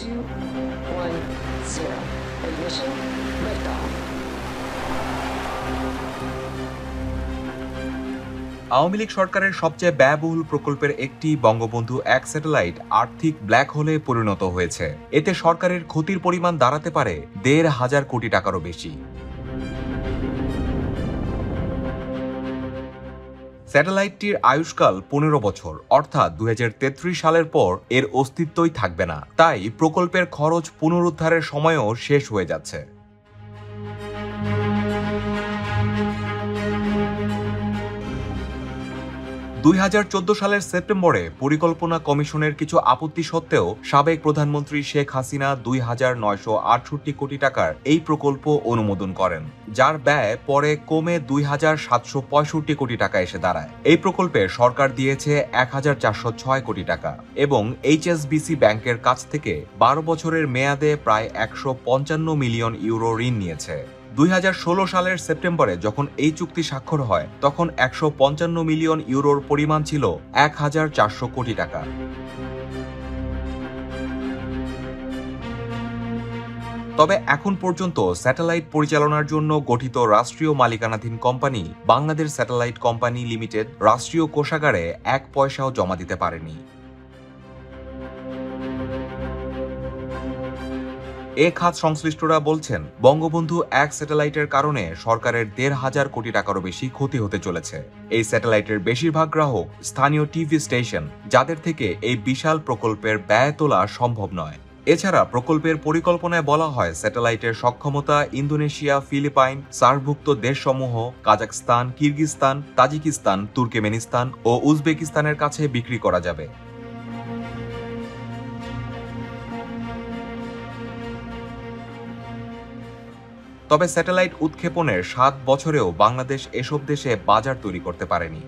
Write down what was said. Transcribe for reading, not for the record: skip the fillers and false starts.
210. Ignition, liftoff. Awami League সরকারের সবচেয়ে ব্যয়বহুল প্রকল্পের একটি বঙ্গবন্ধু ১ স্যাটেলাইট আর্থিক ব্ল্যাক হোলে পরিণত হয়েছে। এতে সরকারের ক্ষতির পরিমাণ দাঁড়াতে পারে ১,৫০০ কোটি টাকারও বেশি। স্যাটেলাইটটির আয়ুষ্কাল ১৫ বছর, অর্থাৎ ২০৩৩ সালের পর এর অস্তিত্বই থাকবে না। তাই প্রকল্পের খরচ পুনরুদ্ধারের সময়ও শেষ হয়ে যাচ্ছে। সালের সেপ্টেম্বরে পরিকল্পনা কমিশনের কিছু আপত্তি সত্ত্বেও সাবেক প্রধানমন্ত্রী শেখ হাসিনা ২,৯৬৮ কোটি টাকার এই প্রকল্প অনুমোদন করেন, যার ব্যয় পরে কমে ২,৭৬৫ কোটি টাকা এসে দাঁড়ায়। এই প্রকল্পে সরকার দিয়েছে ১,৪০৬ কোটি টাকা এবং এইচএসবিসি ব্যাংকের কাছ থেকে ১২ বছরের মেয়াদে প্রায় ১৫৫ মিলিয়ন ইউরো ঋণ নিয়েছে। ২০১৬ সালের সেপ্টেম্বরে যখন এই চুক্তি স্বাক্ষর হয়, তখন ১৫৫ মিলিয়ন ইউরোর পরিমাণ ছিল ১,৪০০ কোটি টাকা। তবে এখন পর্যন্ত স্যাটেলাইট পরিচালনার জন্য গঠিত রাষ্ট্রীয় মালিকানাধীন company Bangladesh satellite company limited রাষ্ট্রীয় কোষাগারে ১ পয়সাও জমা দিতে পারেনি। এ খাত সংশ্লিষ্টরা বলছেন, বঙ্গবন্ধু ১ স্যাটেলাইটের কারণে সরকারের ১,৫০০ কোটি টাকারও বেশি ক্ষতি হতে চলেছে। এই স্যাটেলাইটের বেশিরভাগ গ্রাহক স্থানীয় টিভি স্টেশন, যাদের থেকে এই বিশাল প্রকল্পের ব্যয় তোলা সম্ভব নয়। এছাড়া প্রকল্পের পরিকল্পনায় বলা হয়, স্যাটেলাইটের সক্ষমতা ইন্দোনেশিয়া, ফিলিপাইন, সার্কভুক্ত দেশসমূহ কাজাখস্তান, কিরগিজস্তান, তাজিকিস্তান, তুর্কমেনিস্তান ও উজবেকিস্তানের কাছে বিক্রি করা যাবে। তবে স্যাটেলাইট উৎক্ষেপণের ৭ বছরেও বাংলাদেশ এসব দেশে বাজার তৈরি করতে পারেনি।